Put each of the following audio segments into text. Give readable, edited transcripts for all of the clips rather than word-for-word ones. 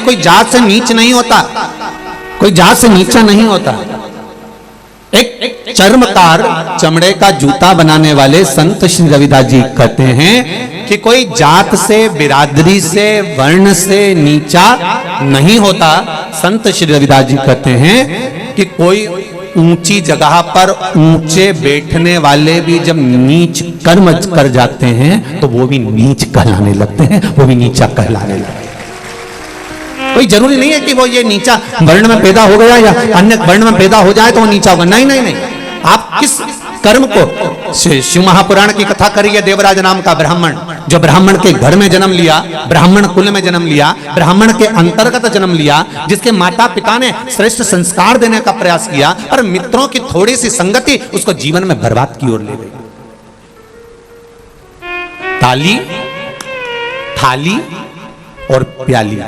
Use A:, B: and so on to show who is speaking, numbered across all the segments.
A: कोई जात से नीच नहीं होता, कोई जात से नीचा नहीं होता। एक चर्मकार, चमड़े का जूता बनाने वाले संत श्री रविदास जी कहते हैं कि कोई जात से, बिरादरी से, वर्ण से नीचा नहीं होता। संत श्री रविदास जी कहते हैं कि कोई ऊंची जगह पर ऊंचे बैठने वाले भी जब नीच कर्म कर जाते हैं तो वो भी नीच कहलाने लगते हैं, वो भी नीचा कहलाने लगते हैं। कोई जरूरी नहीं है कि वो ये नीचा वर्ण में पैदा हो गया या अन्य वर्ण में पैदा हो जाए तो वो नीचा होगा। नहीं नहीं नहीं, आप किस कर्म को, शिव महापुराण की कथा करिए, देवराज नाम का ब्राह्मण जो ब्राह्मण के घर में जन्म लिया, ब्राह्मण कुल में जन्म लिया, ब्राह्मण के अंतर्गत जन्म लिया, जिसके माता पिता ने श्रेष्ठ संस्कार देने का प्रयास किया, पर मित्रों की थोड़ी सी संगति उसको जीवन में बर्बाद की ओर ले गई। ताली, थाली और प्याली,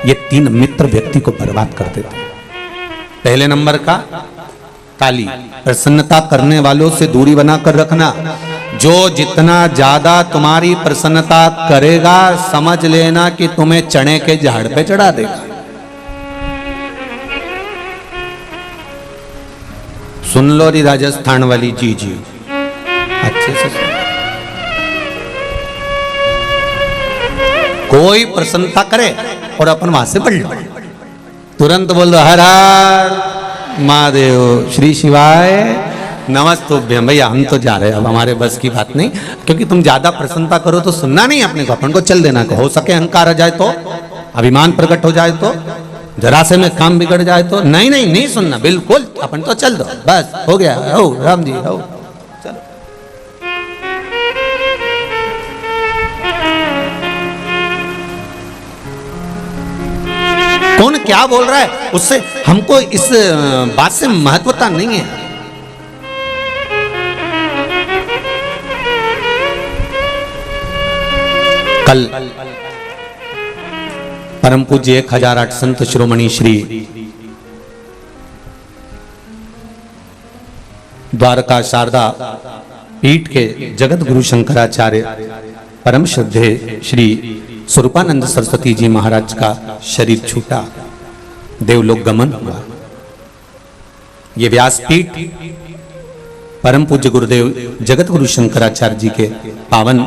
A: ये तीन मित्र व्यक्ति को बर्बाद कर देते हैं। पहले नंबर का ताली, प्रसन्नता करने वालों से दूरी बनाकर रखना। जो जितना ज्यादा तुम्हारी प्रसन्नता करेगा, समझ लेना कि तुम्हें चने के झाड़ पे चढ़ा देगा। सुन लो री राजस्थान वाली जी अच्छे से सुन। कोई प्रसन्नता करे और अपन वहां से पढ़ लो, तुरंत बोल दो हर हर महादेव, श्री शिवाय नमस्तुभ्यम। भैया हम तो जा रहे हैं, अब हमारे बस की बात नहीं, क्योंकि तुम ज्यादा प्रसन्नता करो तो सुनना नहीं अपने को, अपन को चल देना। हो सके अहंकार आ जाए तो, अभिमान प्रकट हो जाए तो, जरा से में काम बिगड़ जाए तो, नहीं नहीं नहीं सुनना, बिल्कुल अपन तो चल दो, बस हो गया, हो राम जी हो। कौन क्या बोल रहा है उससे हमको इस बात से महत्वता नहीं है। कल परम पूज्य 1008 संत शिरोमणि श्री द्वारका शारदा पीठ के जगत गुरु शंकराचार्य परम श्रद्धे श्री स्वरूपानंद सरस्वती जी महाराज का शरीर छूटा, देवलोक गमन हुआ। ये व्यासपीठ परम पूज्य गुरुदेव जगत गुरु शंकराचार्य जी के पावन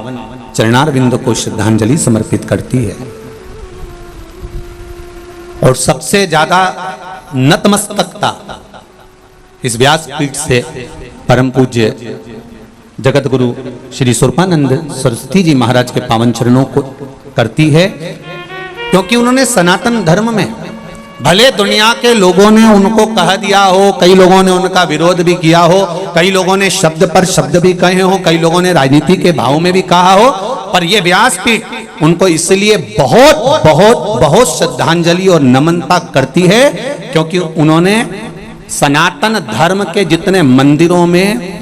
A: चरणारविंद को श्रद्धांजलि समर्पित करती है। और सबसे ज्यादा नतमस्तकता इस व्यासपीठ से परम पूज्य जगत गुरु श्री स्वरूपानंद सरस्वती जी महाराज के पावन चरणों को करती है, क्योंकि उन्होंने सनातन धर्म में, भले दुनिया के लोगों ने उनको कह दिया हो, कई लोगों ने उनका विरोध भी किया हो, कई लोगों ने शब्द पर शब्द भी कहे हो, कई लोगों ने राजनीति के भाव में भी कहा हो, पर यह व्यासपीठ उनको इसलिए बहुत बहुत बहुत श्रद्धांजलि और नमनता करती है, क्योंकि उन्होंने सनातन धर्म के जितने मंदिरों में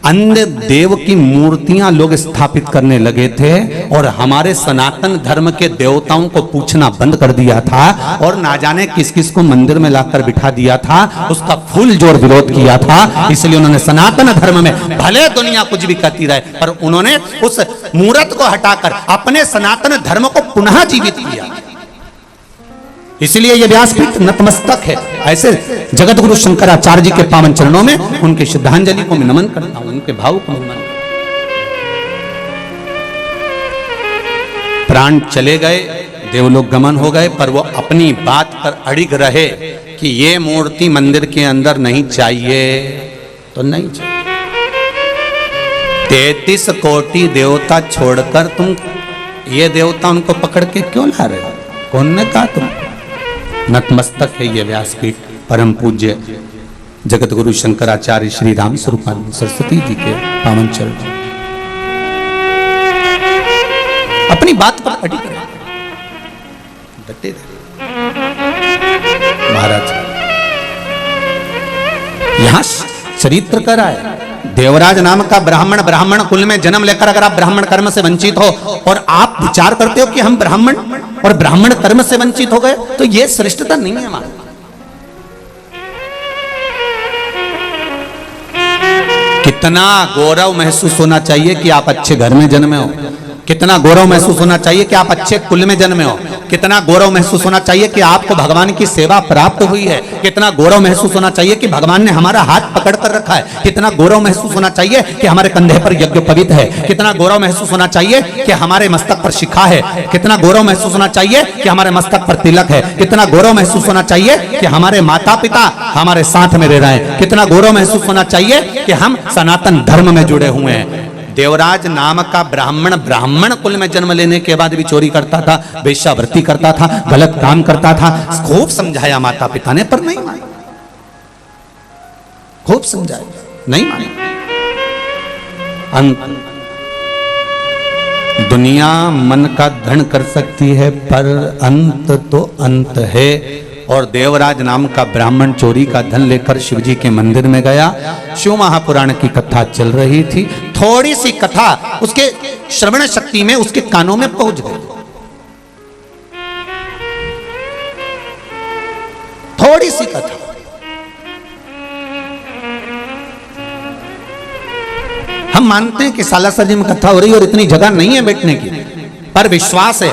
A: अन्य देव की मूर्तियां लोग स्थापित करने लगे थे और हमारे सनातन धर्म के देवताओं को पूछना बंद कर दिया था और ना जाने किस किस को मंदिर में लाकर बिठा दिया था, उसका फुल जोर विरोध किया था। इसलिए उन्होंने सनातन धर्म में भले दुनिया कुछ भी कहती रहे, पर उन्होंने उस मूर्त को हटाकर अपने सनातन धर्म को पुनः जीवित किया। इसलिए यह व्यासपीठ नतमस्तक है। ऐसे जगत गुरु शंकराचार्य जी के पावन चरणों में उनकी श्रद्धांजलि को मैं नमन करता हूं, उनके भाव को नमन। प्राण चले गए, देवलोक गमन हो गए, पर वो अपनी बात पर अड़िग रहे कि ये मूर्ति मंदिर के अंदर नहीं चाहिए तो नहीं चाहिए। 33 कोटि देवता छोड़कर तुम ये देवता उनको पकड़ के क्यों ला रहे हो? कौन ने कहा तुम? नतमस्तक है ये व्यासपीठ परम पूज्य जगत गुरु शंकराचार्य श्री राम स्वरूपानंद सरस्वती जी के पावन चरण। अपनी बात पर अड़ी रहे, डटे रहे। महाराज यहां चरित्र करा है, देवराज नाम का ब्राह्मण, ब्राह्मण कुल में जन्म लेकर अगर आप ब्राह्मण कर्म से वंचित हो और आप विचार करते हो कि हम ब्राह्मण और ब्राह्मण कर्म से वंचित हो गए, तो यह श्रेष्ठता नहीं है हमारा। कितना गौरव महसूस होना चाहिए कि आप अच्छे घर में जन्मे हो, कितना गौरव महसूस होना चाहिए कि आप अच्छे कुल में जन्मे हो। कितना गौरव महसूस होना चाहिए कि आपको भगवान की सेवा प्राप्त हुई है। कितना गौरव महसूस होना चाहिए कि भगवान ने हमारा हाथ पकड़ कर रखा है। कितना गौरव महसूस होना चाहिए कि हमारे कंधे पर यज्ञोपवीत है। कितना गौरव महसूस होना चाहिए कि हमारे मस्तक पर शिखा है। कितना गौरव महसूस होना चाहिए कि हमारे मस्तक पर तिलक है। कितना गौरव महसूस होना चाहिए कि हमारे माता पिता हमारे साथ में रह रहे हैं। कितना गौरव महसूस होना चाहिए कि हम सनातन धर्म में जुड़े हुए हैं। देवराज नाम का ब्राह्मण कुल में जन्म लेने के बाद भी चोरी करता था, वेश्यावृत्ति करता था, गलत काम करता था। खूब समझाया माता पिता ने, पर नहीं माने। खूब समझाया, नहीं माने। अंत दुनिया मन का धन कर सकती है, पर अंत तो अंत है। और देवराज नाम का ब्राह्मण चोरी का धन लेकर शिवजी के मंदिर में गया। शिव महापुराण की कथा चल रही थी। थोड़ी सी कथा उसके श्रवण शक्ति में, उसके कानों में पहुंच गई। थोड़ी सी कथा। हम मानते हैं कि सालासर जी में कथा हो रही है और इतनी जगह नहीं है बैठने की, पर विश्वास है।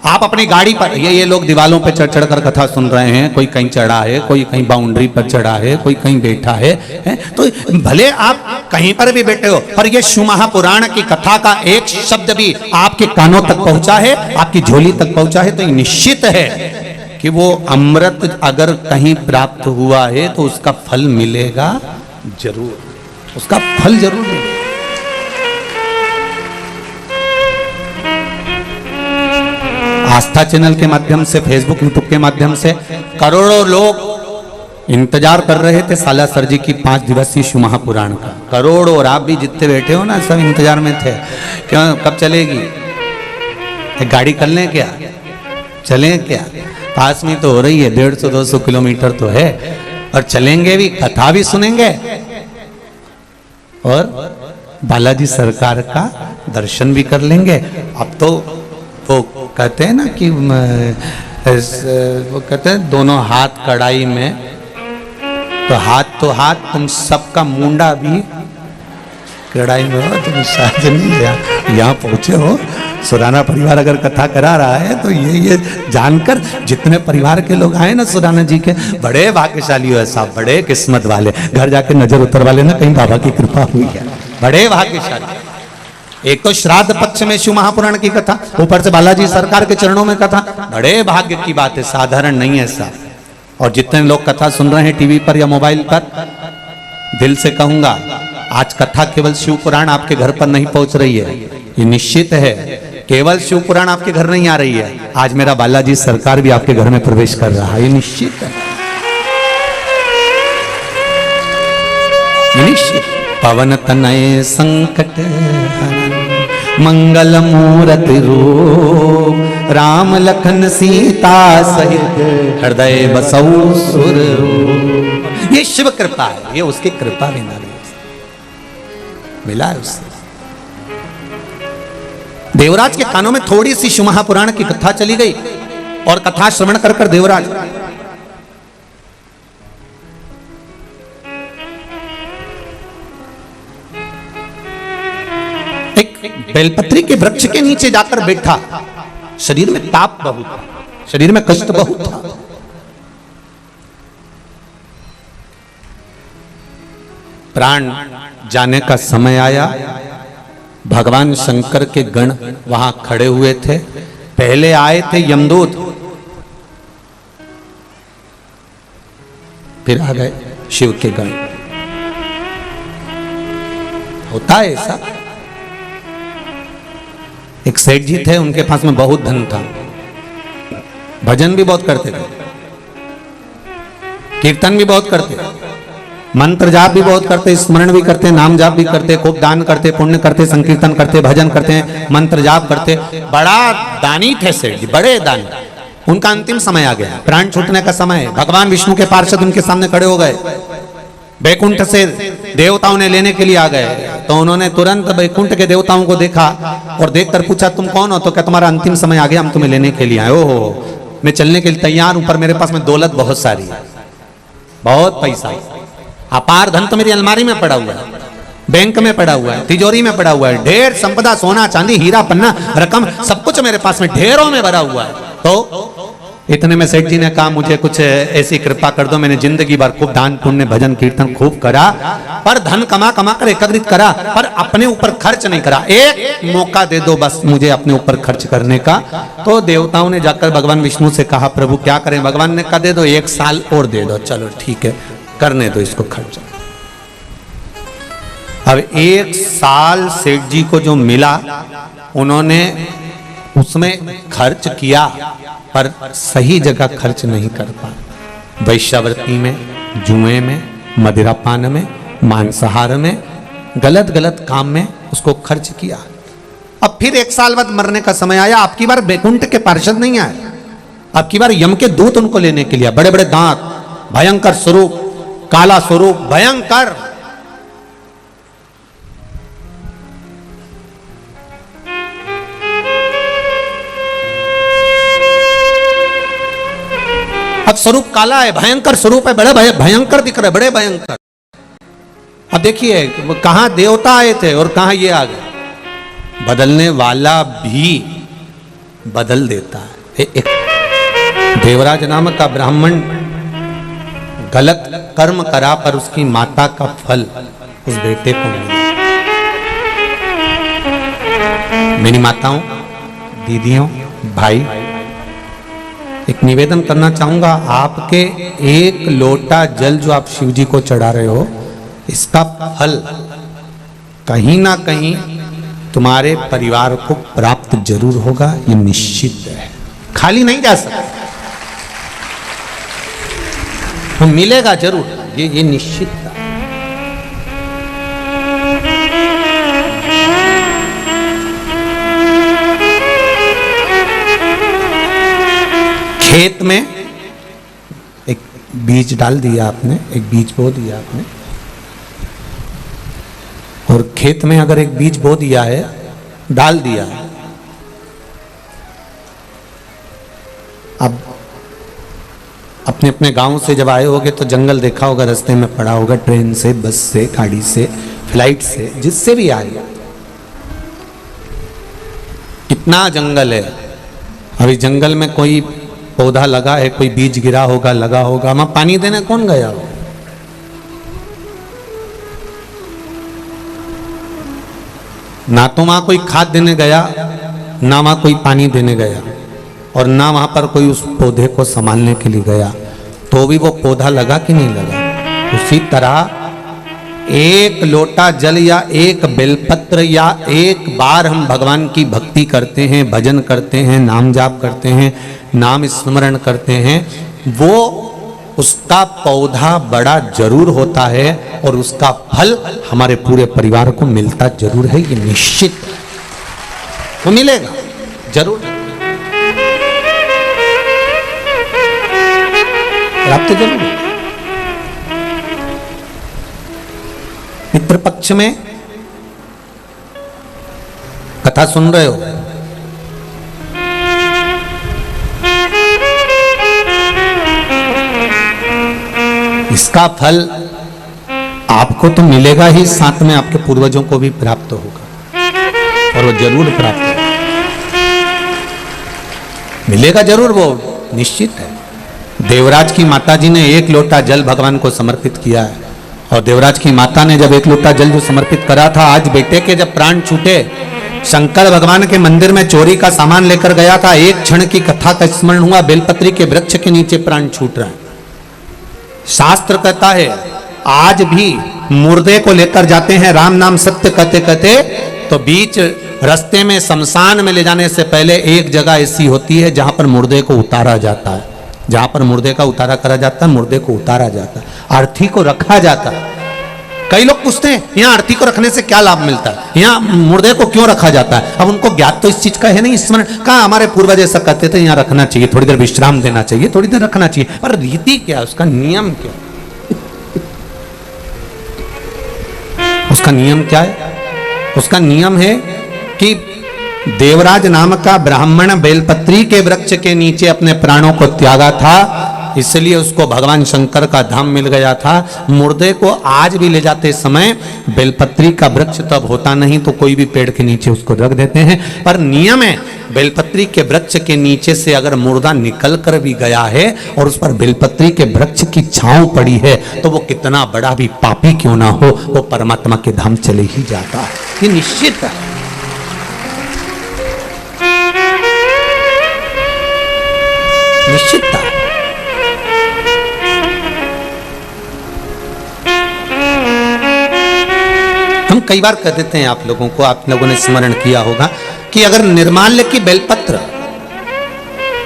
A: आप अपनी गाड़ी पर, ये लोग दीवालों पे चढ़ चढ़ कर कथा सुन रहे हैं। कोई कहीं चढ़ा है, कोई कहीं बाउंड्री पर चढ़ा है, कोई कहीं बैठा है, तो भले आप कहीं पर भी बैठे हो, पर ये शिव महापुराण की कथा का एक शब्द भी आपके कानों तक पहुंचा है, आपकी झोली तक पहुंचा है, तो ये निश्चित है कि वो अमृत अगर कहीं प्राप्त हुआ है तो उसका फल मिलेगा जरूर। उसका फल जरूर मिलेगा। आस्था चैनल के माध्यम से, फेसबुक यूट्यूब के माध्यम से करोड़ों लोग इंतजार कर रहे थे सालासर जी की 5 दिवसीय शिव महापुराण का। करोड़ों, और आप भी जितने बैठे हो ना, सब इंतजार में थे। क्यों, कब चलेगी? एक गाड़ी कर लें क्या? चलें क्या? पास में तो हो रही है, 150-200 किलोमीटर तो है। और चलेंगे भी, कथा भी सुनेंगे और बालाजी सरकार का दर्शन भी कर लेंगे। अब तो वो कहते हैं ना कि वो कहते हैं दोनों हाथ कढ़ाई में, तो हाथ तुम सबका मुंडा भी कढ़ाई में हो। तुम शायद नहीं यहाँ पहुंचे हो। सुराना परिवार अगर कथा करा रहा है तो ये जानकर जितने परिवार के लोग आए ना सुराना जी के, बड़े भाग्यशाली हो साहब, बड़े किस्मत वाले। घर जाके नजर उतर वाले ना, कहीं बाबा की कृपा हुई है। बड़े भाग्यशाली। एक तो श्राद्ध पक्ष में शिव महापुराण की कथा, ऊपर से बालाजी सरकार के चरणों में कथा। बड़े भाग्य की बात है, साधारण नहीं है साहब। और जितने लोग कथा सुन रहे हैं टीवी पर या मोबाइल पर, दिल से कहूंगा, आज कथा केवल शिव पुराण आपके घर पर नहीं पहुंच रही है, ये निश्चित है। केवल शिव पुराण आपके घर नहीं आ रही है, आज मेरा बालाजी सरकार भी आपके घर में प्रवेश कर रहा है, ये निश्चित है। ये निश्चित। पवन तनय संकट मंगल मूरति रूप, राम लखन सीता सहित हृदय बसऊ सुर। ये शिव कृपा है, ये उसकी कृपा बिना मिला है उससे। देवराज के कानों में थोड़ी सी शिव महापुराण की कथा चली गई और कथा श्रवण कर कर देवराज बेलपत्री के वृक्ष के नीचे जाकर बैठा। शरीर में ताप बहुत था, शरीर में कष्ट बहुत था। प्राण जाने का समय आया। भगवान शंकर के गण वहां खड़े हुए थे। पहले आए थे यमदूत, फिर आ गए शिव के गण। होता है ऐसा। एक सेठ जी थे, उनके पास में बहुत धन था, भजन भी बहुत करते थे, कीर्तन भी बहुत करते, मंत्र जाप भी बहुत करते, स्मरण भी करते, नाम जाप भी करते, खूब दान करते, पुण्य करते, संकीर्तन करते, भजन करते, मंत्र जाप करते। बड़ा दानी थे सेठ जी, बड़े दानी। उनका अंतिम समय आ गया, प्राण छूटने का समय। भगवान विष्णु के पार्षद उनके सामने खड़े हो गए। बैकुंठ से देवताओं ने लेने के लिए आ गए, तो उन्होंने तुरंत बैकुंठ के देवताओं को देखा और देखकर पूछा, तुम कौन हो? तो क्या तुम्हारा अंतिम समय आ गया, हम तुम्हें लेने के लिए आए। ओहो, मैं चलने के लिए तैयार हूं, पर मेरे पास में दौलत बहुत सारी है, बहुत पैसा, अपार धन तो मेरी अलमारी में पड़ा हुआ है, बैंक में पड़ा हुआ है, तिजोरी में पड़ा हुआ है, ढेर संपदा, सोना चांदी हीरा पन्ना रकम सब कुछ मेरे पास में ढेरों में भरा हुआ है। तो इतने में सेठ जी ने कहा मुझे कुछ ऐसी कृपा कर दो, मैंने जिंदगी भर खूब दान पुण्य भजन कीर्तन खूब करा, पर धन कमा कमा कर एकत्रित करा, पर अपने ऊपर खर्च नहीं करा, एक मौका दे दो बस मुझे अपने ऊपर खर्च करने का। तो देवताओं ने जाकर भगवान विष्णु से कहा प्रभु क्या करें? भगवान ने कहा दे दो, 1 साल और दे दो। चलो ठीक है, करने दो इसको खर्च। अब 1 साल सेठ जी को जो मिला उन्होंने उसमें खर्च किया, पर सही जगह खर्च नहीं कर पाए। वैश्यावृत्ति में, जुए में, मदिरापान में, मांसाहार में, गलत गलत काम में उसको खर्च किया। अब फिर 1 साल बाद मरने का समय आया। आपकी बार बैकुंठ के पार्षद नहीं आए, आपकी बार यम के दूत उनको लेने के लिए, बड़े बड़े दांत, भयंकर स्वरूप, काला स्वरूप, भयंकर। अब स्वरूप काला है, भयंकर स्वरूप है, बड़े भयंकर दिख रहे, बड़े भयंकर। अब देखिए कहां देवता आए थे और कहां ये आ गए। बदलने वाला भी बदल देता है। देवराज नामक का ब्राह्मण गलत कर्म करा, पर उसकी माता का फल उस बेटे को मिला। मेरी माताओं, दीदियों, भाई, एक निवेदन करना चाहूंगा, आपके 1 लोटा जल जो आप शिव जी को चढ़ा रहे हो, इसका फल कहीं ना कहीं तुम्हारे परिवार को प्राप्त जरूर होगा, ये निश्चित है, खाली नहीं जा सकता, तो मिलेगा जरूर, ये निश्चित है। खेत में एक बीज डाल दिया आपने, एक बीज बो दिया आपने, और खेत में अगर एक बीज बो दिया है, डाल दिया है, अब अपने अपने गांव से जब आए होगे तो जंगल देखा होगा, रास्ते में पड़ा होगा, ट्रेन से, बस से, गाड़ी से, फ्लाइट से, जिससे भी आए, कितना जंगल है। अभी जंगल में कोई पौधा लगा है, कोई बीज गिरा होगा, लगा होगा, वहां पानी देने कौन गया हो? ना तो वहां कोई खाद देने गया, ना वहां कोई पानी देने गया, और ना वहां पर कोई उस पौधे को संभालने के लिए गया, तो भी वो पौधा लगा कि नहीं लगा। उसी तरह 1 लोटा जल या 1 बेलपत्र या 1 बार हम भगवान की भक्ति करते हैं, भजन करते हैं, नाम जाप करते हैं, नाम स्मरण करते हैं, वो उसका पौधा बड़ा जरूर होता है और उसका फल हमारे पूरे परिवार को मिलता जरूर है, ये निश्चित वो मिलेगा जरूर, प्राप्त जरूर। पितृ पक्ष में कथा सुन रहे हो, इसका फल आपको तो मिलेगा ही, साथ में आपके पूर्वजों को भी प्राप्त होगा, और वो जरूर प्राप्त होगा, मिलेगा जरूर, वो निश्चित है। देवराज की माता जी ने 1 लोटा जल भगवान को समर्पित किया है, और देवराज की माता ने जब 1 लोटा जल जो समर्पित करा था, आज बेटे के जब प्राण छूटे, शंकर भगवान के मंदिर में चोरी का सामान लेकर गया था, 1 क्षण की कथा का स्मरण हुआ, बेलपत्री के वृक्ष के नीचे प्राण छूट रहे हैं। शास्त्र कहता है आज भी मुर्दे को लेकर जाते हैं, राम नाम सत्य कहते कहते, तो बीच रास्ते में शमशान में ले जाने से पहले एक जगह ऐसी होती है जहां पर मुर्दे को उतारा जाता है, जहां पर मुर्दे का उतारा करा जाता है, मुर्दे को उतारा जाता है, अर्थी को रखा जाता है। कई लोग पूछते हैं यहाँ अर्थी को रखने से क्या लाभ मिलता है, यहाँ मुर्दे को क्यों रखा जाता है? अब उनको ज्ञात तो इस चीज का है नहीं, स्मरण कहाँ, हमारे पूर्वज ऐसा कहते थे यहाँ रखना चाहिए, थोड़ी देर विश्राम देना चाहिए, थोड़ी देर रखना चाहिए, पर रीति क्या, उसका नियम क्या, उसका नियम क्या है? उसका नियम है कि देवराज नाम का ब्राह्मण बेलपत्री के वृक्ष के नीचे अपने प्राणों को त्यागा था, इसलिए उसको भगवान शंकर का धाम मिल गया था। मुर्दे को आज भी ले जाते समय बेलपत्री का वृक्ष तब होता नहीं तो कोई भी पेड़ के नीचे उसको रख देते हैं, पर नियम है बेलपत्री के वृक्ष के नीचे से अगर मुर्दा निकल कर भी गया है और उस पर बेलपत्री के वृक्ष की छांव पड़ी है तो वो कितना बड़ा भी पापी क्यों ना हो वो परमात्मा के धाम चले ही जाता है, ये निश्चित है। निश्चितता। हम कई बार कह देते हैं आप लोगों को, आप लोगों ने स्मरण किया होगा कि अगर निर्माल्य की बेलपत्र,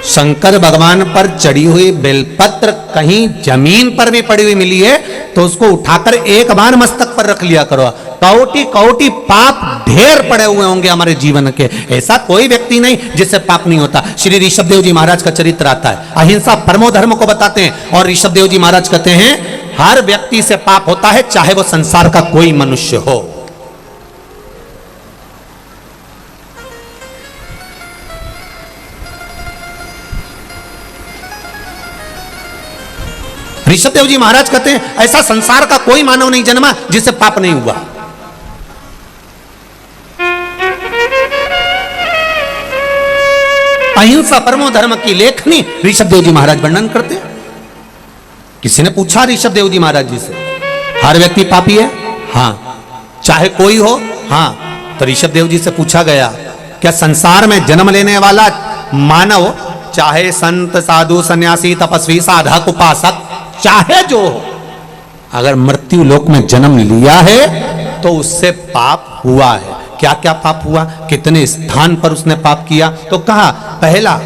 A: शंकर भगवान पर चढ़ी हुई बेलपत्र कहीं जमीन पर भी पड़ी हुई मिली है तो उसको उठाकर एक बार मस्तक पर रख लिया करो। कौटी कौटी पाप ढेर पड़े हुए होंगे हमारे जीवन के, ऐसा कोई व्यक्ति नहीं जिससे पाप नहीं होता। श्री ऋषभदेव जी महाराज का चरित्र आता है, अहिंसा परमो धर्म को बताते हैं और ऋषभदेव जी महाराज कहते हैं हर व्यक्ति से पाप होता है चाहे वो संसार का कोई मनुष्य हो। ऋषभदेव जी महाराज कहते हैं ऐसा संसार का कोई मानव नहीं जन्मा जिससे पाप नहीं हुआ। अहिंसा परमो धर्म की लेखनी ऋषभदेव जी महाराज वर्णन करते हैं। किसी ने पूछा ऋषभदेव जी महाराज जी से, हर व्यक्ति पापी है? हाँ। चाहे कोई हो? हाँ। तो ऋषभदेव जी से पूछा गया क्या संसार में जन्म लेने वाला मानव, चाहे संत साधु सन्यासी तपस्वी साधक उपासक चाहे जो हो, अगर मृत्यु लोक में जन्म लिया है तो उससे पाप हुआ है? क्या क्या पाप हुआ, कितने स्थान पर उसने पाप किया? तो कहा पहला,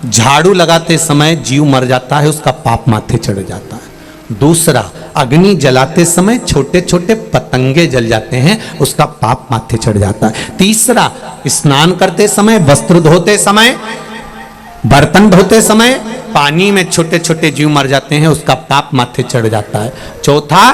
A: झाड़ू लगाते समय जीव मर जाता है उसका पाप माथे चढ़ जाता है। दूसरा, अग्नि जलाते समय छोटे छोटे पतंगे जल जाते हैं उसका पाप माथे चढ़ जाता है। तीसरा, स्नान करते समय, वस्त्र धोते समय, बर्तन धोते समय पानी में छोटे छोटे जीव मर जाते हैं उसका पाप माथे चढ़ जाता है। चौथा,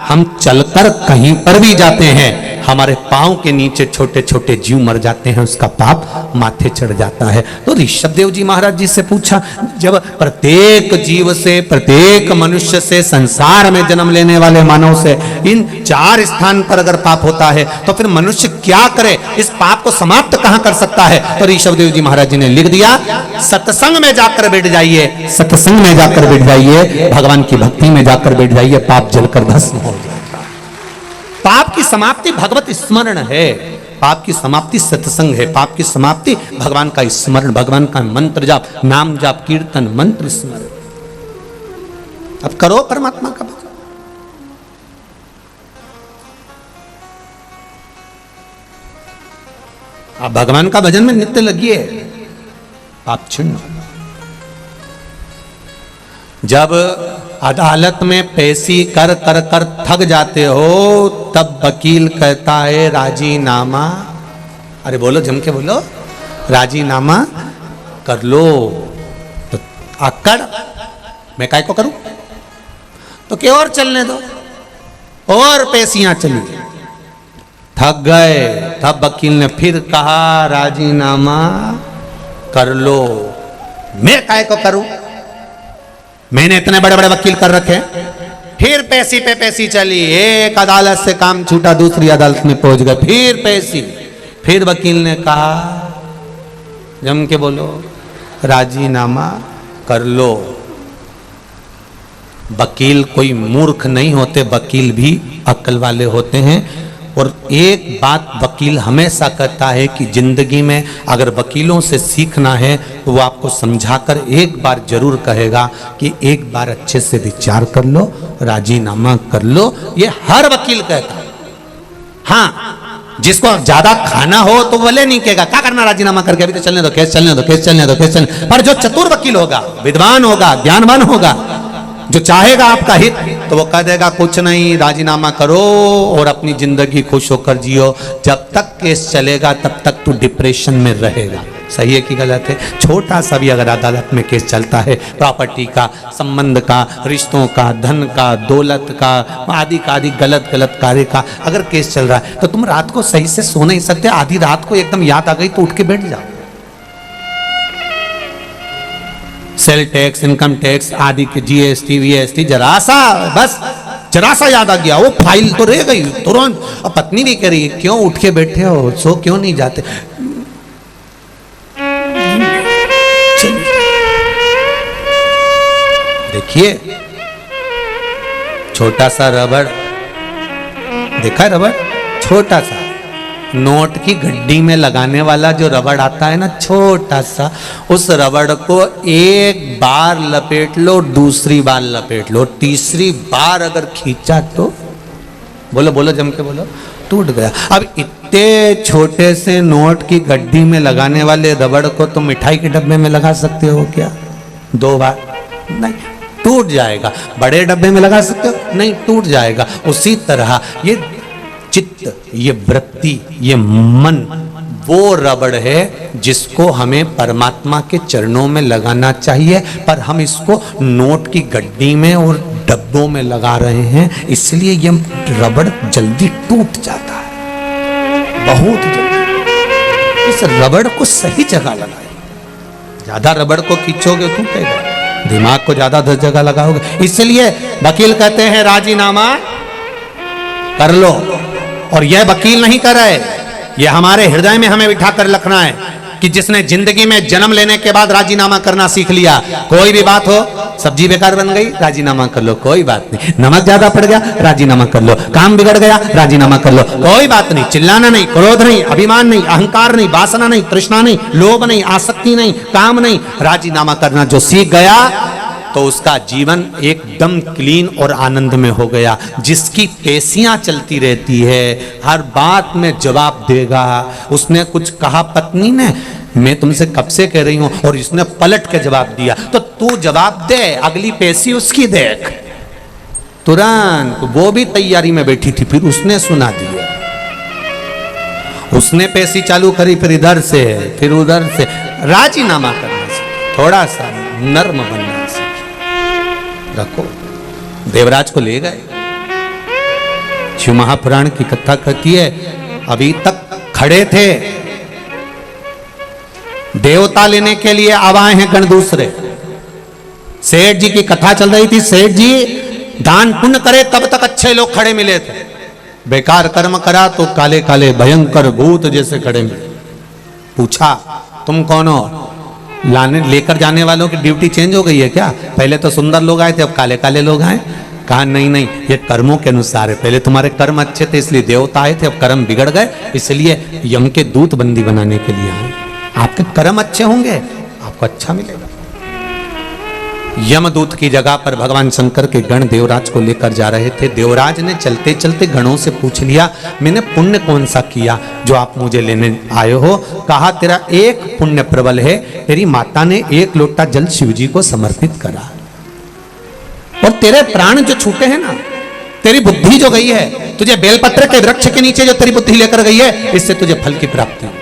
A: हम चलकर कहीं पर भी जाते हैं हमारे पांव के नीचे छोटे छोटे जीव मर जाते हैं उसका पाप माथे चढ़ जाता है। तो ऋषभदेव जी महाराज जी से पूछा, जब प्रत्येक जीव से, प्रत्येक मनुष्य से, संसार में जन्म लेने वाले मानव से इन 4 स्थान पर अगर पाप होता है तो फिर मनुष्य क्या करे, इस पाप को समाप्त कहां कर सकता है? तो ऋषभदेव जी महाराज जी ने लिख दिया, सत्संग में जाकर बैठ जाइए, सत्संग में जाकर बैठ जाइए, भगवान की भक्ति में जाकर बैठ जाइए, पाप जलकर भस्म हो जाएगा। पाप की समाप्ति भगवत स्मरण है, पाप की समाप्ति सत्संग है, पाप की समाप्ति भगवान का स्मरण, भगवान का मंत्र जाप, नाम जाप, कीर्तन, मंत्र स्मरण। अब करो परमात्मा का भजन। आप भगवान का भजन में नित्य लगिए, पाप छिन्न। जब अदालत में पेशी कर कर कर थक जाते हो तब वकील कहता है राजीनामा, अरे बोलो जम के बोलो, राजीनामा कर लो। तो आकड़ मैं काय को करूं, तो क्या और चलने दो, और पेशियां चली, थक गए। तब वकील ने फिर कहा राजीनामा कर लो। मैं काय को करूं, मैंने इतने बड़े बड़े वकील कर रखे। फिर पैसी पे पैसी चली, एक अदालत से काम छूटा दूसरी अदालत में पहुंच गए, फिर पैसी। फिर वकील ने कहा जम के बोलो राजीनामा कर लो। वकील कोई मूर्ख नहीं होते, वकील भी अक्ल वाले होते हैं। और एक बात वकील हमेशा कहता है कि जिंदगी में अगर वकीलों से सीखना है तो वो आपको समझाकर एक बार जरूर कहेगा कि एक बार अच्छे से विचार कर लो, राजीनामा कर लो। ये हर वकील कहता है। हाँ, जिसको ज्यादा खाना हो तो भले नहीं कहेगा क्या करना राजीनामा करके, अभी तो चलने दो, केस चलने दो, केस चलने दो, केस चलने। पर जो चतुर वकील होगा, विद्वान होगा, ज्ञानवान होगा, जो चाहेगा आपका हित, तो वो कह देगा कुछ नहीं, राजीनामा करो और अपनी जिंदगी खुश होकर जियो। जब तक केस चलेगा तब तक तू डिप्रेशन में रहेगा। सही है कि गलत है? छोटा सा भी अगर अदालत में केस चलता है, प्रॉपर्टी का, संबंध का, रिश्तों का, धन का, दौलत का, आदि का आदि गलत गलत कार्य का अगर केस चल रहा है तो तुम रात को सही से सो नहीं सकते। आधी रात को एकदम याद आ गई तो उठ के बैठ जाओ। सेल टैक्स, इनकम टैक्स आदि के जीएसटी वीएसटी, जरा सा याद आ गया, वो फाइल तो रह गई तुरंत। अब पत्नी भी कह रही है क्यों उठ के बैठे हो, सो क्यों नहीं जाते। देखिए छोटा सा रबड़, देखा है रबड़, छोटा सा नोट की गड्डी में लगाने वाला जो रबड़ आता है ना, छोटा सा, उस रबड़ को एक बार लपेट लो, दूसरी बार लपेट लो, तीसरी बार अगर खींचा तो बोलो बोलो जम के बोलो, टूट गया। अब इतने छोटे से नोट की गड्डी में लगाने वाले रबड़ को तुम मिठाई के डब्बे में लगा सकते हो क्या? 2 बार नहीं, टूट जाएगा। बड़े डब्बे में लगा सकते हो? नहीं, टूट जाएगा। उसी तरह ये चित्त, ये वृत्ति, ये मन वो रबड़ है जिसको हमें परमात्मा के चरणों में लगाना चाहिए, पर हम इसको नोट की गड्डी में और डब्बों में लगा रहे हैं, इसलिए ये रबड़ जल्दी टूट जाता है, बहुत जल्दी। इस रबड़ को सही जगह लगाए। ज्यादा रबड़ को खींचोगे टूटेगा, दिमाग को ज्यादा 10 जगह लगाओगे। इसलिए वकील कहते हैं राजीनामा कर लो, और यह वकील नहीं कर रहे, यह हमारे हृदय में हमें बिठा कर रखना है कि जिसने जिंदगी में जन्म लेने के बाद राजीनामा करना सीख लिया, कोई भी बात हो, सब्जी बेकार बन गई राजीनामा कर लो, कोई बात नहीं, नमक ज्यादा पड़ गया राजीनामा कर लो, काम बिगड़ गया राजीनामा कर लो, कोई बात नहीं, चिल्लाना नहीं, क्रोध नहीं, अभिमान नहीं, अहंकार नहीं, वासना नहीं, तृष्णा नहीं, लोभ नहीं, आसक्ति नहीं, काम नहीं, राजीनामा करना जो सीख गया तो उसका जीवन एकदम क्लीन और आनंद में हो गया। जिसकी पेशियां चलती रहती है, हर बात में जवाब देगा। उसने कुछ कहा पत्नी ने, मैं तुमसे कब से कह रही हूं, और इसने पलट के जवाब दिया, तो तू जवाब दे, अगली पेशी उसकी देख। तुरंत वो भी तैयारी में बैठी थी, फिर उसने सुना दिया, उसने पेशी चालू करी, फिर इधर से फिर उधर से। राजीनामा करना से थोड़ा सा नर्म बनना से रखो। देवराज को ले गए। शिव महापुराण की कथा कहती है, अभी तक खड़े थे, देवता लेने के लिए अब आए हैं गण दूसरे। सेठ जी की कथा चल रही थी, सेठ जी दान पुण्य करे तब तक अच्छे लोग खड़े मिले थे, बेकार कर्म करा तो काले काले भयंकर भूत जैसे खड़े मिले। पूछा तुम कौन हो? लाने लेकर जाने वालों की ड्यूटी चेंज हो गई है क्या? पहले तो सुंदर लोग आए थे, अब काले काले लोग आए। कहा नहीं नहीं, ये कर्मों के अनुसार है, पहले तुम्हारे कर्म अच्छे थे इसलिए देवता आए थे, अब कर्म बिगड़ गए इसलिए यम के दूत बंदी बनाने के लिए आए। आपके कर्म अच्छे होंगे आपको अच्छा मिलेगा। यमदूत की जगह पर भगवान शंकर के गण देवराज को लेकर जा रहे थे। देवराज ने चलते चलते गणों से पूछ लिया, मैंने पुण्य कौन सा किया जो आप मुझे लेने आए हो? कहा तेरा एक पुण्य प्रबल है, तेरी माता ने 1 लोटा जल शिव जी को समर्पित करा, और तेरे प्राण जो छूटे हैं ना, तेरी बुद्धि जो गई है, तुझे बेलपत्र के वृक्ष के नीचे जो तेरी बुद्धि लेकर गई है, इससे तुझे फल की प्राप्ति हो।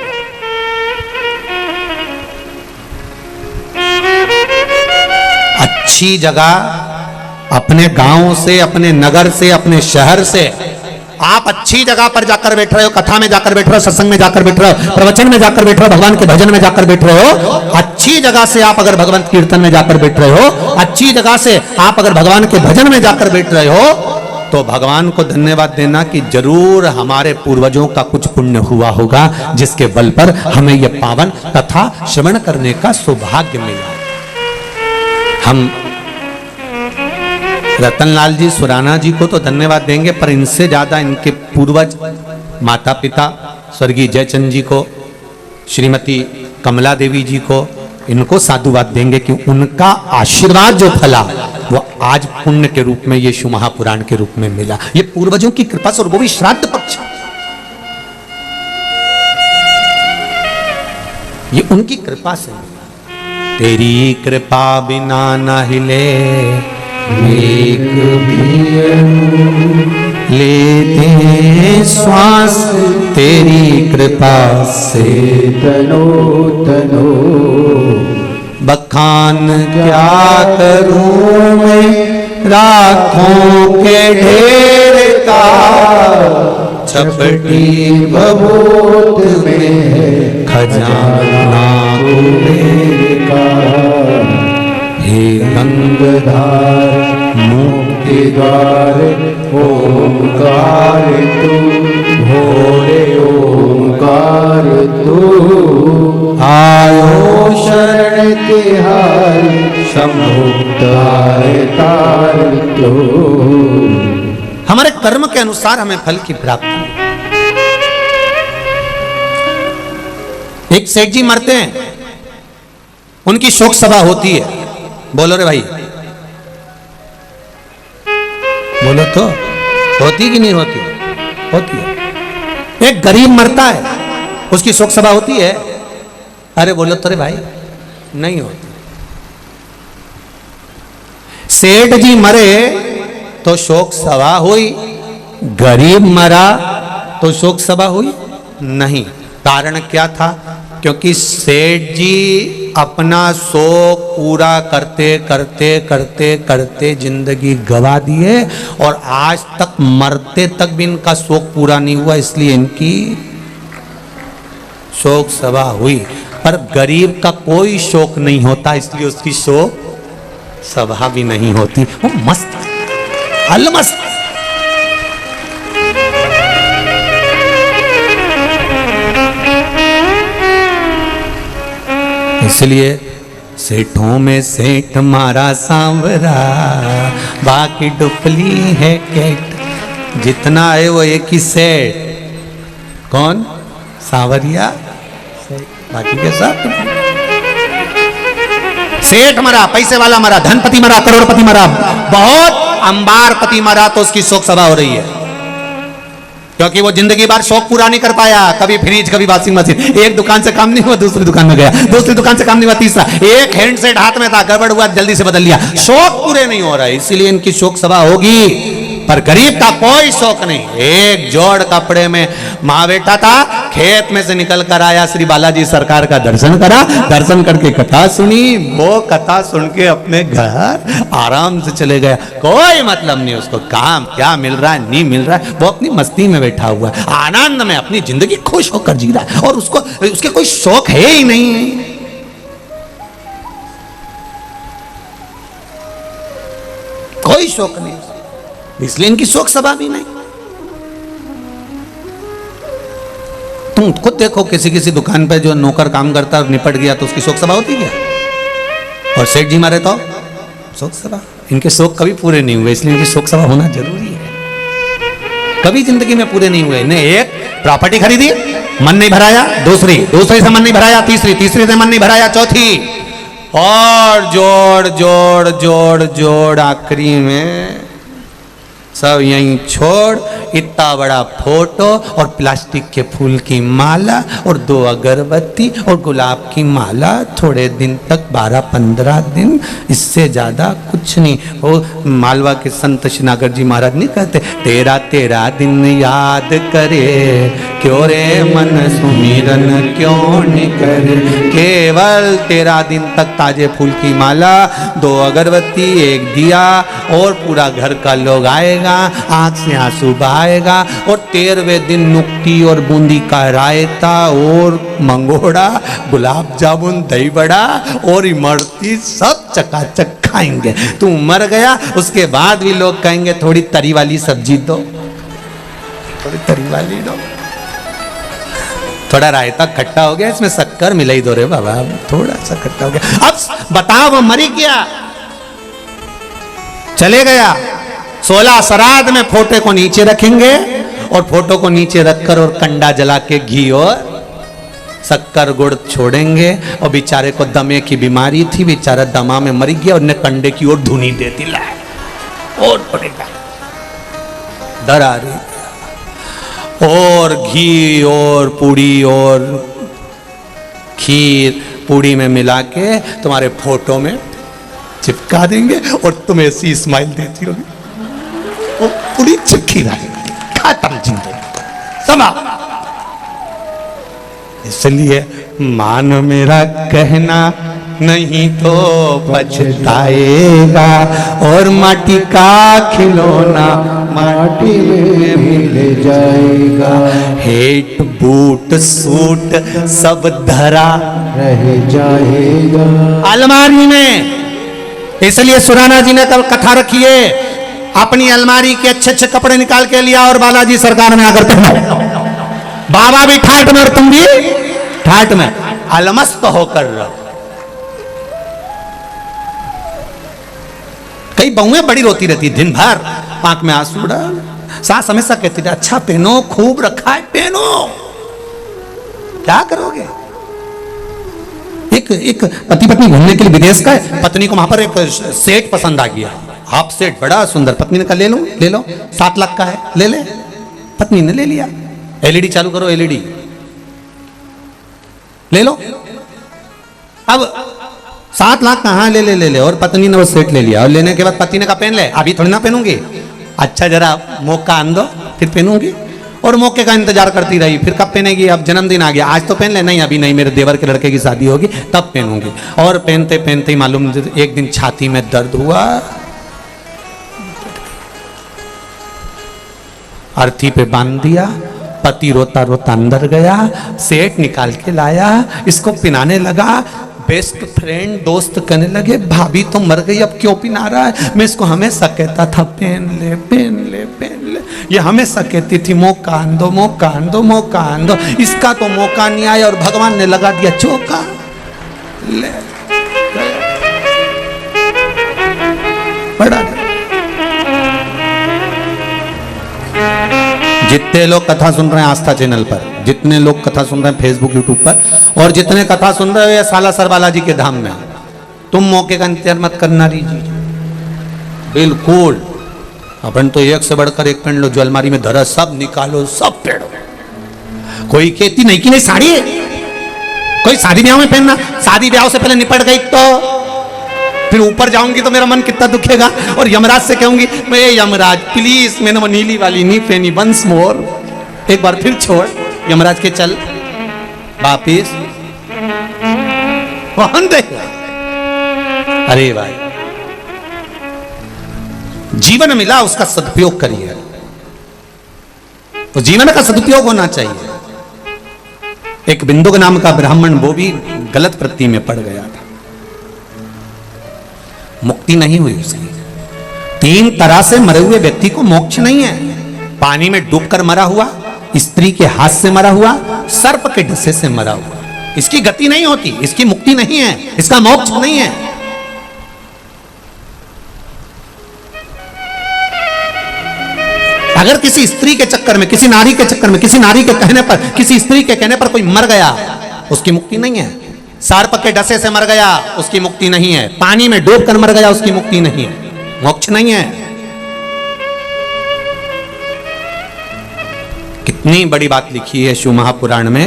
A: अच्छी जगह अपने गांव से, अपने नगर से, अपने शहर से आप अच्छी जगह पर जाकर बैठ रहे हो, कथा में जाकर बैठ रहे हो, सत्संग में जाकर बैठ रहे हो, प्रवचन में जाकर बैठ रहे हो, भगवान के भजन में जाकर बैठ रहे हो। अच्छी जगह से आप अगर भगवंत कीर्तन में जाकर बैठ रहे हो, अच्छी जगह से आप अगर भगवान के भजन में जाकर बैठ रहे हो, तो भगवान को धन्यवाद देना कि जरूर हमारे पूर्वजों का कुछ पुण्य हुआ होगा, जिसके बल पर हमें यह पावन कथा श्रवण करने का सौभाग्य मिला। हम रतनलाल जी सुराना जी को तो धन्यवाद देंगे, पर इनसे ज्यादा इनके पूर्वज माता पिता स्वर्गीय जयचंद जी को, श्रीमती कमला देवी जी को, इनको साधुवाद देंगे कि उनका आशीर्वाद जो फला वो आज पुण्य के रूप में ये शिव महापुराण के रूप में मिला। ये पूर्वजों की कृपा से, और वो भी श्राद्ध पक्ष, ये उनकी कृपा से। तेरी कृपा बिना न हिले एक भी लेते श्वास, तेरी कृपा से तनो तनो। बखान क्या करूं मैं राखों के ढेर का, छपटी बबूत में खजाना कुबेर का। हे
B: गंगधार मुक्ति द्वार ओंकार तू, भोरे ओंकार तू। आयो शरण तिहारी शंभु तार तार तू।
A: हमारे कर्म के अनुसार हमें फल की प्राप्ति। एक सेठ जी मरते हैं, उनकी शोक सभा होती है। बोलो रे भाई, बोलो तो, होती कि नहीं होती? होती है। एक गरीब मरता है, उसकी शोक सभा होती है। अरे बोलो तो रे भाई, नहीं होती। सेठ जी मरे तो शोक सभा हुई, गरीब मरा तो शोक सभा हुई नहीं। कारण क्या था? क्योंकि सेठ जी अपना शोक पूरा करते करते करते करते जिंदगी गवा दिए और आज तक मरते तक भी इनका शोक पूरा नहीं हुआ, इसलिए इनकी शोक सभा हुई। पर गरीब का कोई शोक नहीं होता, इसलिए उसकी शोक सभा भी नहीं होती। वो मस्त अलमस्त। इसलिए सेठों में सेठ मारा सांवरा, बाकी डुपली है केट। जितना है वो एक ही सेठ। कौन? सांवरिया। बाकी के साथ सेठ मरा, पैसे वाला मरा, धनपति मरा, करोड़पति मरा, बहुत अंबारपति मरा तो उसकी शोक सभा हो रही है। क्योंकि वो जिंदगी भर शौक पूरा नहीं कर पाया। कभी फ्रिज, कभी वॉशिंग मशीन। एक दुकान से काम नहीं हुआ, दूसरी दुकान में गया, दूसरी दुकान से काम नहीं हुआ, तीसरा। एक हैंडसेट हाथ में था, गड़बड़ हुआ, जल्दी से बदल लिया। शौक पूरे नहीं हो रहा है, इसीलिए इनकी शोक सभा होगी। पर गरीब का कोई शौक नहीं। एक जोड़ कपड़े में माँ बेटा था, खेत में से निकल कर आया, श्री बालाजी सरकार का दर्शन करा, दर्शन करके कथा सुनी, वो कथा सुन के अपने घर आराम से चले गया। कोई मतलब नहीं उसको काम क्या मिल रहा है, नहीं मिल रहा है, वो अपनी मस्ती में बैठा हुआ है, आनंद में अपनी जिंदगी खुश होकर जी रहा है और उसको उसके कोई शौक है ही नहीं। कोई शौक नहीं, इसलिए इनकी शोक सभा भी नहीं। तुम खुद देखो, किसी किसी दुकान पे जो नौकर काम करता और निपट गया तो उसकी शोक सभा होती क्या? और सेठ जी मारे तो शोक सभा। इनके शोक कभी पूरे नहीं हुए, इसलिए इनकी शोक सभा होना जरूरी है। कभी जिंदगी में पूरे नहीं हुए। इन्हें एक प्रॉपर्टी खरीदी, मन नहीं भराया, दूसरी से मन नहीं भराया, तीसरी से मन नहीं भराया, चौथी, और जोड़ जोड़ जोड़ जोड़ आखिरी में सब यहीं छोड़, इतना बड़ा फोटो और प्लास्टिक के फूल की माला और 2 अगरबत्ती और गुलाब की माला। थोड़े दिन तक, 12-15 दिन, इससे ज़्यादा कुछ नहीं। वो मालवा के संत श्रीनागर जी महाराज नहीं कहते, तेरा तेरा दिन याद करे, क्यों रे मन सुमिरन क्यों नहीं करे। केवल 13 दिन तक ताजे फूल की माला, 2 अगरबत्ती, 1 दिया और पूरा घर का लोग आएगा, आंख से आंसू बहाएगा। और 13वें दिन नुक्ती और बूंदी का रायता और मंगोड़ा, गुलाब जामुन, दही बड़ा और इमरती सब चकाचक खाएंगे। तू मर गया, उसके बाद भी लोग कहेंगे थोड़ी तरी वाली सब्जी दो, थोड़ी तरी वाली दो, थोड़ा रायता खट्टा हो गया, इसमें शक्कर मिलाई दो रे बाबा, थोड़ा सा खट्टा हो गया। अब बताओ, वो मरी गया, चले गया। 16 श्राद्ध में फोटो को नीचे रखेंगे और फोटो को नीचे रखकर और कंडा जला के घी और शक्कर गुड़ छोड़ेंगे। और बेचारे को दमे की बीमारी थी, बेचारा दमा में मर गया और ने कंडे की ओर धुनी दे दिला और पड़ेगा दरारी और घी और पूड़ी और खीर पूड़ी में मिला के तुम्हारे फोटो में चिपका देंगे और तुम ऐसी स्माइल देती होगी, वो पूरी चिपकी रहेगी, खत्म जिंदगी समा। इसलिए मान मेरा कहना, नहीं तो पछताएगा। और माटी का खिलौना माटी में मिल जाएगा। हेट बूट सूट सब धरा रह जाएगा अलमारी में। इसलिए सुराना जी ने कल कथा रखी है, अपनी अलमारी के अच्छे अच्छे कपड़े निकाल के लिया और बालाजी सरकार में आकर पहनो। बाबा भी ठाट में और तुम भी ठाट में, अलमस्त होकर रहो। कई बहुएं बड़ी रोती रहती दिन भर, आंख में आंसू डाल। सास हमेशा कहती थी अच्छा पहनो, खूब रखा है पहनो। क्या करोगे? एक पति पत्नी घूमने के लिए विदेश का है, पत्नी को वहां पर एक सेट पसंद आ गया, हाफ सेट बड़ा सुंदर। पत्नी ने कहा ले लो 7 लाख का है, ले ले। पत्नी ने ले लिया। एलईडी चालू करो, एलईडी ले लो। अब 7 लाख कहाँ, ले। और पत्नी ने वो सेट ले लिया, और लेने के बाद पति ने कहा पहन ले। अभी थोड़ी ना पहनूंगी, अच्छा जरा मौका आन दो फिर पहनूंगी। और मौके का इंतजार करती रही, फिर कब पहनेगी? अब जन्मदिन आ गया, आज तो पहन ले। नहीं अभी नहीं, मेरे देवर के लड़के की शादी होगी तब पहनूंगी। और पहनते पहनते ही मालूम एक दिन छाती में दर्द हुआ, अर्थी पे बांध दिया। पति रोता रोता अंदर गया, सेट निकाल के लाया, इसको पिनाने लगा। बेस्ट फ्रेंड दोस्त कहने लगे भाभी तो मर गई, अब क्यों पिना रहा है? मैं इसको हमेशा कहता था पहन ले पहन ले पहन ले। ये हमेशा कहती थी मौका आन दो, मौका आन दो, मौका आन दो। इसका तो मौका नहीं आया और भगवान ने लगा दिया चौका। ले बड़ा। जितने लोग कथा सुन रहे हैं आस्था चैनल पर, जितने लोग कथा सुन रहे हैं फेसबुक यूट्यूब पर, और जितने कथा सुन रहे हो ये सालासर बालाजी के धाम में, तुम मौके का इंतजार मत करना लीजिए बिल्कुल। अपन तो एक से बढ़कर एक पहन लो, जो अलमारी में धरा सब निकालो, सब पहनो। कोई कहती नहीं कि नहीं साड़ी है, कोई शादी ब्याह में पहनना, शादी ब्याह से पहले निपट गई तो फिर ऊपर जाऊंगी तो मेरा मन कितना दुखेगा। और यमराज से कहूंगी मैं यमराज प्लीज मैंने वो नीली वाली नहीं पहनी, वंस मोर, एक बार फिर छोड़। यमराज के चल वापिस कौन देगा? अरे भाई जीवन मिला उसका सदुपयोग करिए, तो जीवन का सदुपयोग होना चाहिए। एक बिंदु नाम का ब्राह्मण वो भी गलत वृत्ति में पड़ गया था, मुक्ति नहीं हुई उसकी। 3 तरह से मरे हुए व्यक्ति को मोक्ष नहीं है। पानी में डूबकर मरा हुआ, स्त्री के हाथ से मरा हुआ, सर्प के डसे से मरा हुआ, इसकी गति नहीं होती, इसकी मुक्ति नहीं है, इसका मोक्ष नहीं है। अगर किसी स्त्री के चक्कर में, किसी नारी के चक्कर में, किसी नारी के कहने पर, किसी स्त्री के कहने पर कोई मर गया, उसकी मुक्ति नहीं है। सर्प के डसे से मर गया, उसकी मुक्ति नहीं है। पानी में डूबकर मर गया, उसकी मुक्ति नहीं है, मोक्ष नहीं है। कितनी बड़ी बात लिखी है शिव महापुराण में।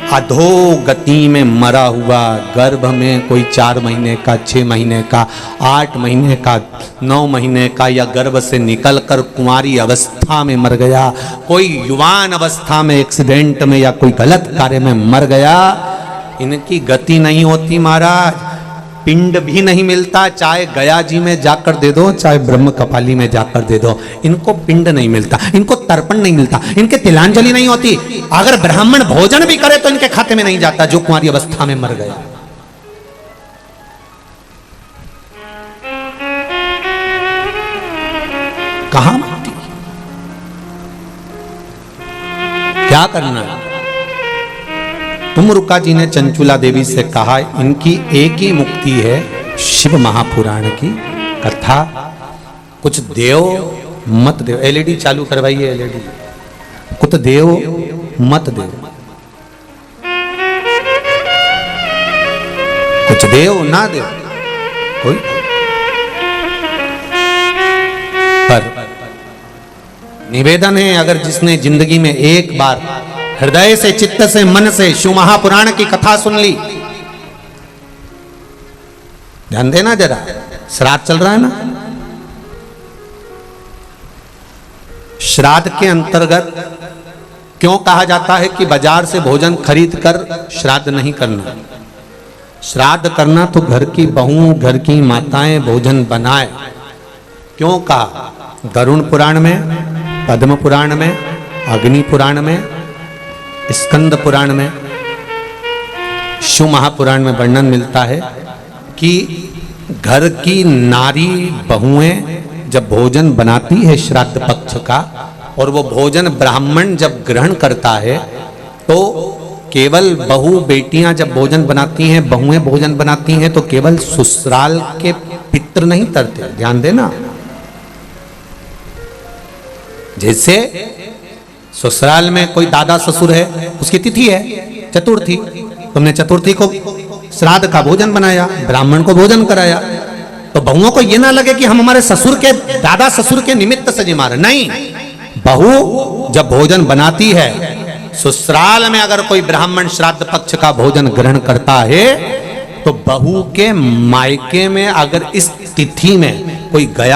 A: अधोगति में मरा हुआ, गर्भ में कोई 4 महीने का, 6 महीने का, 8 महीने का, 9 महीने का, या गर्भ से निकलकर कुंवारी अवस्था में मर गया, कोई युवान अवस्था में एक्सीडेंट में या कोई गलत कार्य में मर गया, इनकी गति नहीं होती महाराज। पिंड भी नहीं मिलता, चाहे गया जी में जाकर दे दो, चाहे ब्रह्म कपाली में जाकर दे दो, इनको पिंड नहीं मिलता, इनको तर्पण नहीं मिलता, इनके तिलांजलि नहीं होती। अगर ब्राह्मण भोजन भी करे तो इनके खाते में नहीं जाता, जो कुंवारी अवस्था में मर गया। कहां माती, क्या करना है? तुमरुका जी ने चंचुला देवी से कहा इनकी एक ही मुक्ति है, शिव महापुराण की कथा। कुछ देव मत देव। एलईडी चालू करवाइए, एलईडी। कुछ देव मत देव, कुछ देव ना देव कोई। पर निवेदन है, अगर जिसने जिंदगी में एक बार हृदय से, चित्त से, मन से शिव महापुराण की कथा सुन ली, ध्यान देना जरा, श्राद्ध चल रहा है ना, श्राद्ध के अंतर्गत क्यों कहा जाता है कि बाजार से भोजन खरीद कर श्राद्ध नहीं करना? श्राद्ध करना तो घर की बहू, घर की माताएं भोजन बनाए। क्यों कहा? गरुण पुराण में, पद्म पुराण में, अग्नि पुराण में, स्कंद पुराण में, शिव महापुराण में वर्णन मिलता है कि घर की नारी बहुएं जब भोजन बनाती है श्राद्ध पक्ष का, और वो भोजन ब्राह्मण जब ग्रहण करता है, तो केवल बहू बेटियां जब भोजन बनाती हैं, बहुएं भोजन बनाती हैं, तो केवल ससुराल के पितृ नहीं तरते, ध्यान देना। जैसे ससुराल में कोई दादा ससुर है, उसकी तिथि है चतुर्थी, तुमने चतुर्थी को श्राद्ध का भोजन बनाया, ब्राह्मण को भोजन कराया, तो बहुओं को ये ना लगे कि हम हमारे ससुर के दादा ससुर के निमित्त से जिमा रहे, नहीं। बहू जब भोजन बनाती है, ससुराल में अगर कोई ब्राह्मण श्राद्ध पक्ष का भोजन ग्रहण करता है, तो बहू के मायके में अगर इस तिथि में कोई गया